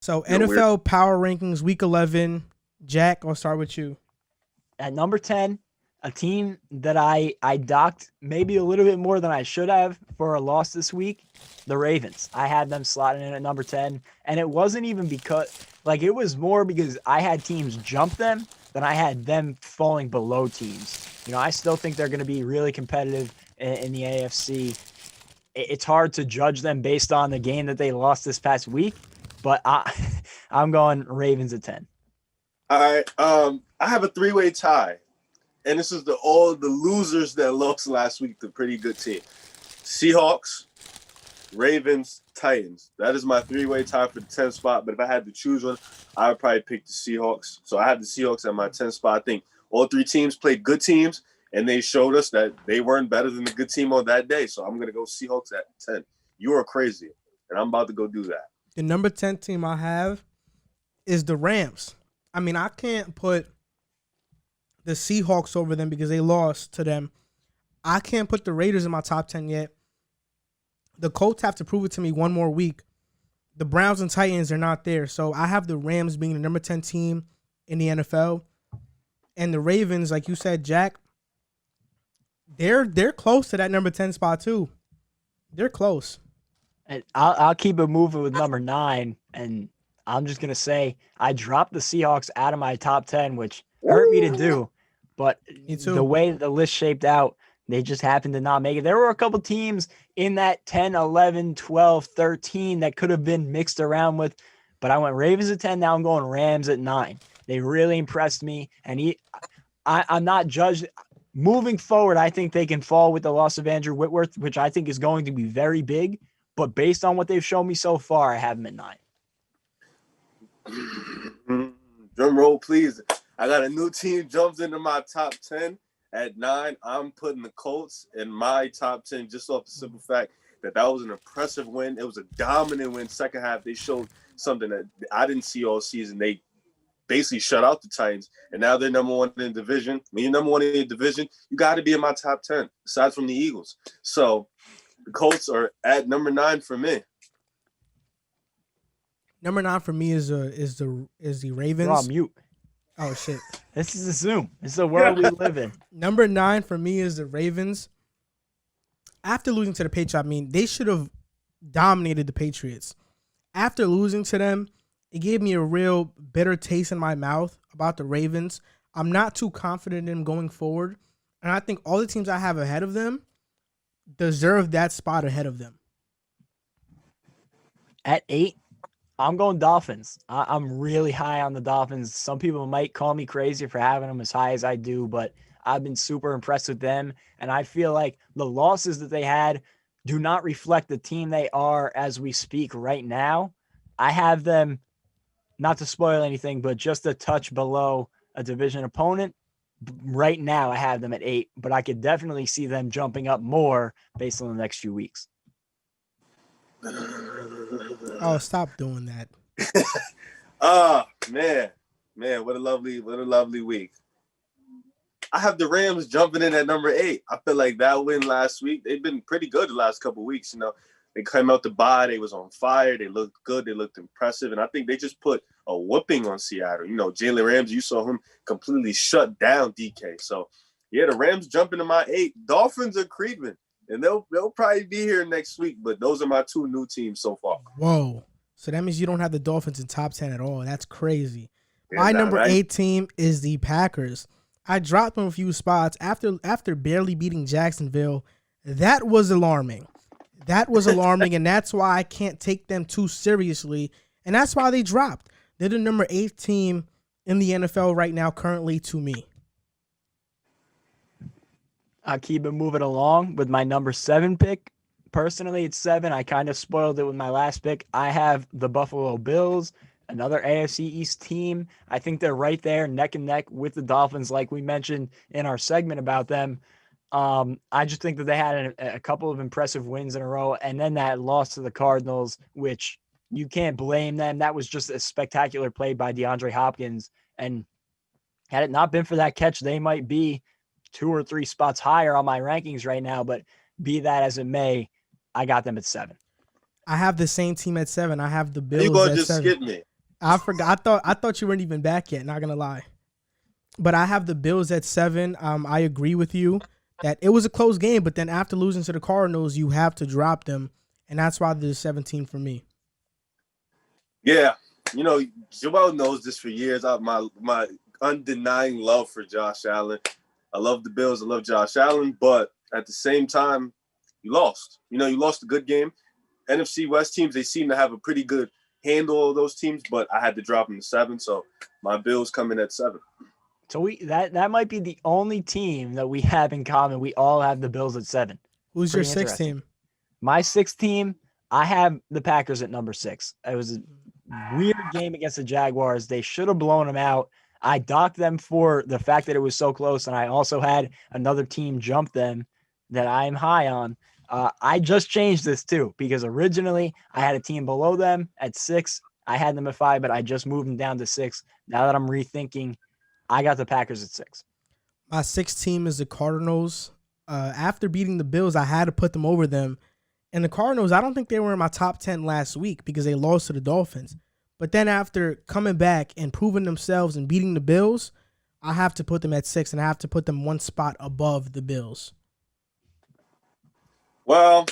So You're weird. NFL power rankings week 11. Jack, I'll start with you. At number 10, a team that I docked maybe a little bit more than I should have for a loss this week, the Ravens. I had them slotting in at number 10, and it wasn't even because it was more because I had teams jump them than I had them falling below teams. I still think they're going to be really competitive in the AFC. It's hard to judge them based on the game that they lost this past week, but I'm going Ravens at 10. All right. I have a three-way tie, and this is all the losers that lost last week. The pretty good team: Seahawks, Ravens, Titans. That is my three-way tie for the 10th spot. But if I had to choose one, I would probably pick the Seahawks. So I have the Seahawks at my 10th spot. I think all three teams played good teams, and they showed us that they weren't better than the good team on that day. So I'm going to go Seahawks at 10. You are crazy, and I'm about to go do that. The number 10 team I have is the Rams. I mean, I can't put the Seahawks over them because they lost to them. I can't put the Raiders in my top 10 yet. The Colts have to prove it to me one more week. The Browns and Titans are not there. So I have the Rams being the number 10 team in the NFL. And the Ravens, like you said, Jack, they're close to that number 10 spot too. They're close. And I'll keep it moving with number 9, and I'm just going to say I dropped the Seahawks out of my top 10, which hurt me to do. But the way the list shaped out, they just happened to not make it. There were a couple teams in that 10, 11, 12, 13 that could have been mixed around with. But I went Ravens at 10. Now I'm going Rams at 9. They really impressed me. And I'm not judged. Moving forward, I think they can fall with the loss of Andrew Whitworth, which I think is going to be very big. But based on what they've shown me so far, I have them at 9. Drum roll, please. I got a new team jumps into my top 10 at 9. I'm putting the Colts in my top 10 just off the simple fact that was an impressive win. It was a dominant win. Second half, they showed something that I didn't see all season. They basically shut out the Titans, and now they're number 1 in the division. When you're number 1 in the division, you got to be in my top 10, aside from the Eagles. So the Colts are at number 9 for me. Number 9 for me is the Ravens. You're on mute. Oh shit! This is a Zoom. It's the world we live in. Number 9 for me is the Ravens. After losing to the Patriots, I mean, they should have dominated the Patriots. After losing to them, it gave me a real bitter taste in my mouth about the Ravens. I'm not too confident in them going forward, and I think all the teams I have ahead of them deserve that spot ahead of them. At 8, I'm going Dolphins. I'm really high on the Dolphins. Some people might call me crazy for having them as high as I do, but I've been super impressed with them. And I feel like the losses that they had do not reflect the team they are as we speak right now. I have them, not to spoil anything, but just a touch below a division opponent. Right now, I have them at 8, but I could definitely see them jumping up more based on the next few weeks. Oh, stop doing that. Oh, man, what a lovely week. I have the Rams jumping in at number 8. I feel like that win last week, they've been pretty good the last couple of weeks. They came out the bye, they was on fire, they looked good, they looked impressive, and I think they just put a whooping on Seattle. Jalen Ramsey, you saw him completely shut down DK. So, yeah, the Rams jumping to my 8. Dolphins are creeping. And they'll probably be here next week, but those are my 2 new teams so far. Whoa. So that means you don't have the Dolphins in top 10 at all. That's crazy. My number 8 team is the Packers. I dropped them a few spots after barely beating Jacksonville. That was alarming. And that's why I can't take them too seriously. And that's why they dropped. They're the number 8 team in the NFL right now currently to me. I'll keep it moving along with my number 7 pick. Personally, it's 7. I kind of spoiled it with my last pick. I have the Buffalo Bills, another AFC East team. I think they're right there, neck and neck with the Dolphins, like we mentioned in our segment about them. I just think that they had a couple of impressive wins in a row, and then that loss to the Cardinals, which you can't blame them. That was just a spectacular play by DeAndre Hopkins, and had it not been for that catch, they might be 2 or 3 spots higher on my rankings right now, but be that as it may, I got them at 7. I have the same team at 7. I have the Bills You gonna at just 7. skip me? I forgot. I thought you weren't even back yet. Not gonna lie, but I have the Bills at 7. I agree with you that it was a close game, but then after losing to the Cardinals, you have to drop them, and that's why there's 17 for me. Yeah, Joel knows this for years. My undenying love for Josh Allen. I love the Bills. I love Josh Allen, but at the same time, you lost. You lost a good game. NFC West teams, they seem to have a pretty good handle of those teams, but I had to drop them to 7, so my Bills come in at 7. So that might be the only team that we have in common. We all have the Bills at 7. Who's your Pretty 6th interesting. team? My 6th team, I have the Packers at number 6. It was a weird game against the Jaguars. They should have blown them out. I docked them for the fact that it was so close, and I also had another team jump them that I'm high on. I just changed this too because originally I had a team below them at 6. I had them at 5, but I just moved them down to 6. Now that I'm rethinking, I got the Packers at 6. My 6th team is the Cardinals. After beating the Bills, I had to put them over them. And the Cardinals, I don't think they were in my top 10 last week because they lost to the Dolphins. But then after coming back and proving themselves and beating the Bills, I have to put them at 6, and I have to put them one spot above the Bills. Well,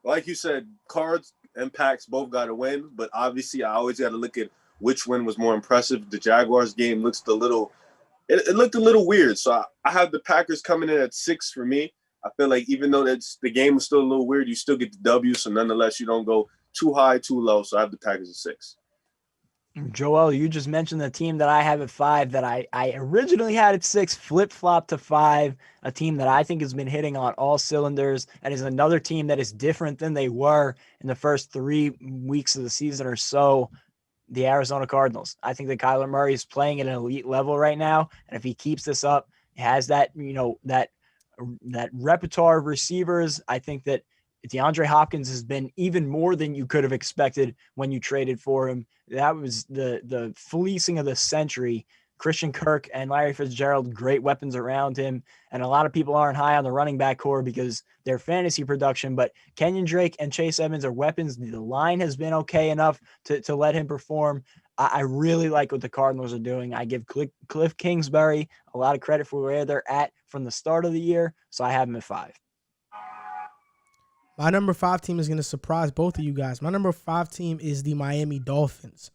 like you said, Cards and Packs both got to win, but obviously I always got to look at which win was more impressive. The Jaguars game looks it looked a little weird, so I have the Packers coming in at 6 for me. I feel like even though the game was still a little weird, you still get the W, so nonetheless you don't go too high, too low, so I have the Packers at 6. Joel, you just mentioned the team that I have at 5 that I originally had at 6, flip-flop to 5, a team that I think has been hitting on all cylinders and is another team that is different than they were in the first 3 weeks of the season or so, the Arizona Cardinals. I think that Kyler Murray is playing at an elite level right now, and if he keeps this up, he has that, that repertoire of receivers. I think that DeAndre Hopkins has been even more than you could have expected when you traded for him. That was the fleecing of the century. Christian Kirk and Larry Fitzgerald, great weapons around him. And a lot of people aren't high on the running back core because their fantasy production, but Kenyon Drake and Chase Edmonds are weapons. The line has been okay enough to let him perform. I really like what the Cardinals are doing. I give Cliff Kingsbury a lot of credit for where they're at from the start of the year. So I have him at 5. My number 5 team is going to surprise both of you guys. My number 5 team is the Miami Dolphins.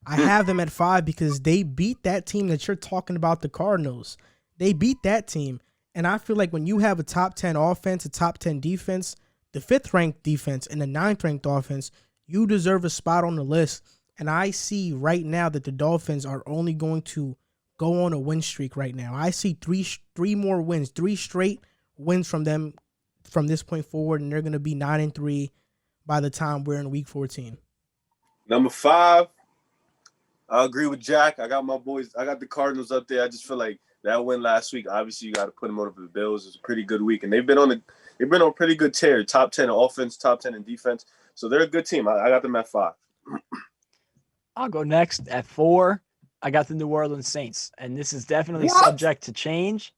I have them at 5 because they beat that team that you're talking about, the Cardinals. They beat that team. And I feel like when you have a top 10 offense, a top 10 defense, the 5th ranked defense, and the 9th ranked offense, you deserve a spot on the list. And I see right now that the Dolphins are only going to go on a win streak right now. I see three more wins, 3 straight wins from them from this point forward, and they're going to be 9-3 by the time we're in week 14. Number 5, I agree with Jack. I got my boys. I got the Cardinals up there. I just feel like that win last week, obviously you got to put them over the Bills. It's a pretty good week, and they've been on a pretty good tear. Top 10 in offense, top 10 in defense. So they're a good team. I got them at 5. I'll go next at 4. I got the New Orleans Saints, and this is definitely subject to change.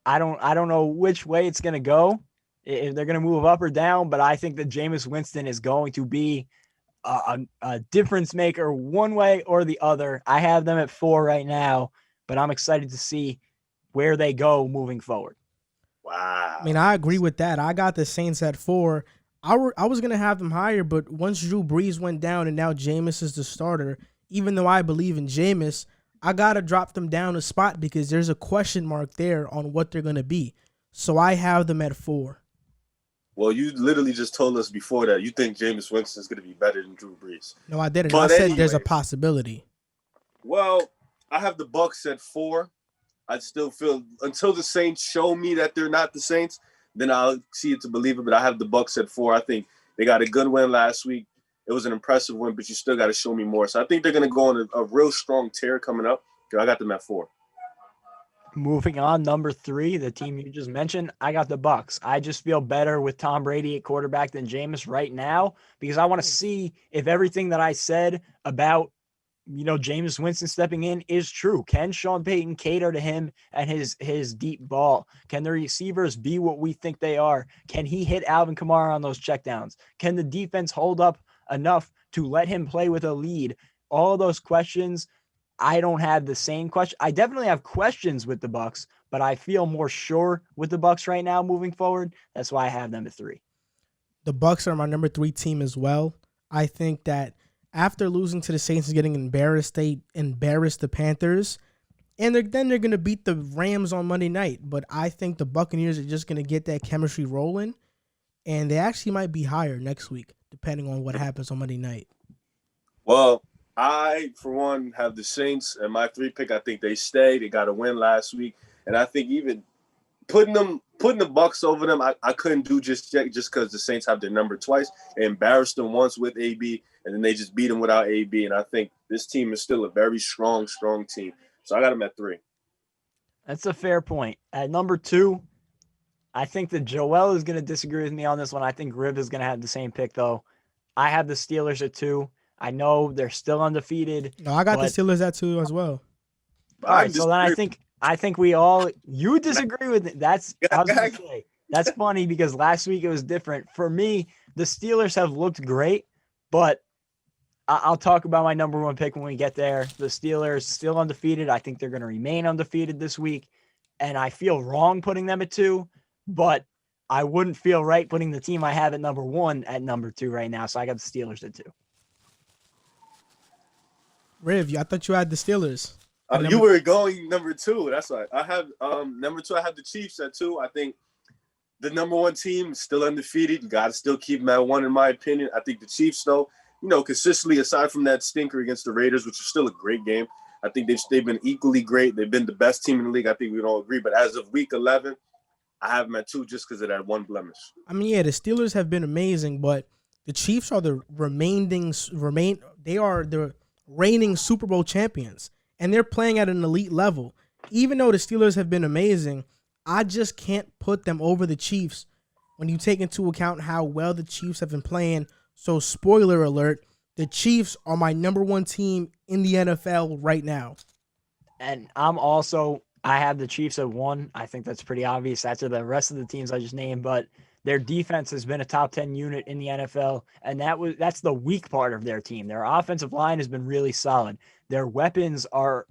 I don't know which way it's going to go, if they're going to move up or down, but I think that Jameis Winston is going to be a difference maker one way or the other. I have them at 4 right now, but I'm excited to see where they go moving forward. Wow. I mean, I agree with that. I got the Saints at 4. I was going to have them higher, but once Drew Brees went down and now Jameis is the starter, even though I believe in Jameis, I got to drop them down a spot because there's a question mark there on what they're going to be. So I have them at 4. Well, you literally just told us before that you think Jameis Winston is going to be better than Drew Brees. No, I didn't. But I said there's a possibility. Well, I have the Bucs at 4. I still feel until the Saints show me that they're not the Saints, then I'll see it to believe it. But I have the Bucs at 4. I think they got a good win last week. It was an impressive win, but you still got to show me more. So I think they're going to go on a real strong tear coming up. I got them at 4. Moving on, number 3, the team you just mentioned, I got the Bucs. I just feel better with Tom Brady at quarterback than Jameis right now because I want to see if everything that I said about, Jameis Winston stepping in is true. Can Sean Payton cater to him and his deep ball? Can the receivers be what we think they are? Can he hit Alvin Kamara on those checkdowns? Can the defense hold up enough to let him play with a lead. All of those questions, I don't have the same question. I definitely have questions with the Bucs, but I feel more sure with the Bucs right now moving forward. That's why I have them at 3. The Bucs are my number 3 team as well. I think that after losing to the Saints and getting embarrassed, they embarrassed the Panthers. And then they're going to beat the Rams on Monday night. But I think the Buccaneers are just going to get that chemistry rolling. And they actually might be higher next week, depending on what happens on Monday night. Well, I, for one, have the Saints and my 3 pick. I think they stay. They got a win last week. And I think even putting the Bucs over them, I couldn't do just because the Saints have their number twice. They embarrassed them once with AB, and then they just beat them without AB. And I think this team is still a very strong team. So I got them at 3. That's a fair point. At number 2, I think that Joel is going to disagree with me on this one. I think Riv is going to have the same pick, though. I have the Steelers at 2. I know they're still undefeated. No, I got the Steelers at 2 as well. All right, so then I think we all you disagree with it. I was gonna say that's funny because last week it was different. For me, the Steelers have looked great, but I'll talk about my number 1 pick when we get there. The Steelers still undefeated. I think they're going to remain undefeated this week, and I feel wrong putting them at 2, but I wouldn't feel right putting the team I have at number 1 at number 2 right now. So I got the Steelers at 2. Riv, I thought you had the Steelers. You were going number 2. That's right. I have number 2. I have the Chiefs at 2. I think the number 1 team is still undefeated. You got to still keep them at 1, in my opinion. I think the Chiefs, though, consistently, aside from that stinker against the Raiders, which is still a great game, I think they've been equally great. They've been the best team in the league. I think we can all agree. But as of week 11, I have them at 2 just because of that one blemish. I mean, yeah, the Steelers have been amazing, but the Chiefs are the reigning Super Bowl champions, and they're playing at an elite level. Even though the Steelers have been amazing, I just can't put them over the Chiefs when you take into account how well the Chiefs have been playing. So, spoiler alert, the Chiefs are my number 1 team in the NFL right now. And I have the Chiefs at 1. I think that's pretty obvious after the rest of the teams I just named, but their defense has been a top 10 unit in the NFL, and that's the weak part of their team. Their offensive line has been really solid. Their weapons are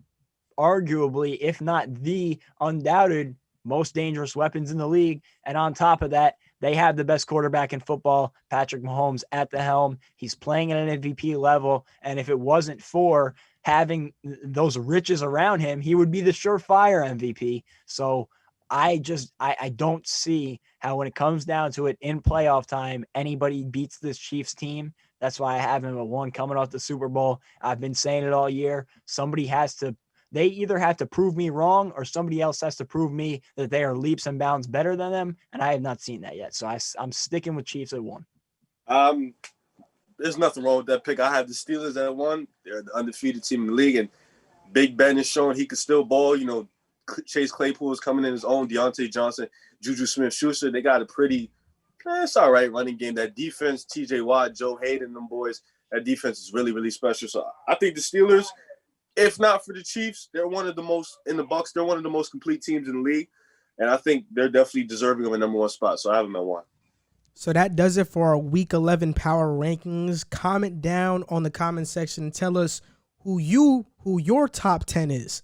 arguably, if not the undoubted, most dangerous weapons in the league. And on top of that, they have the best quarterback in football, Patrick Mahomes, at the helm. He's playing at an MVP level, and if it wasn't for having those riches around him, he would be the surefire MVP. So I don't see how, when it comes down to it in playoff time, anybody beats this Chiefs team. That's why I have him at 1 coming off the Super Bowl. I've been saying it all year. They either have to prove me wrong or somebody else has to prove me that they are leaps and bounds better than them. And I have not seen that yet. So I'm sticking with Chiefs at 1. There's nothing wrong with that pick. I have the Steelers at 1. They're the undefeated team in the league. And Big Ben is showing he could still ball. Chase Claypool is coming in his own. Deontay Johnson, Juju Smith-Schuster. They got a pretty, it's all right running game. That defense, T.J. Watt, Joe Hayden, them boys, that defense is really, really special. So I think the Steelers, if not for the Chiefs, they're one of the most, in the Bucs, they're one of the most complete teams in the league. And I think they're definitely deserving of a number 1 spot. So I have them at 1. So that does it for our Week 11 Power Rankings. Comment down on the comment section and tell us who your top 10 is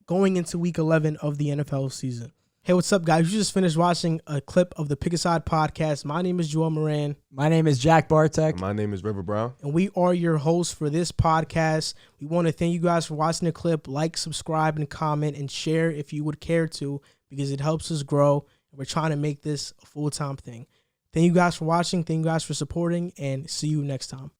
going into Week 11 of the NFL season. Hey, what's up, guys? You just finished watching a clip of the Pick a Side podcast. My name is Joel Moran. My name is Jack Bartek. My name is River Brown. And we are your hosts for this podcast. We want to thank you guys for watching the clip. Like, subscribe, and comment, and share if you would care to, because it helps us grow. We're trying to make this a full-time thing. Thank you guys for watching. Thank you guys for supporting, and see you next time.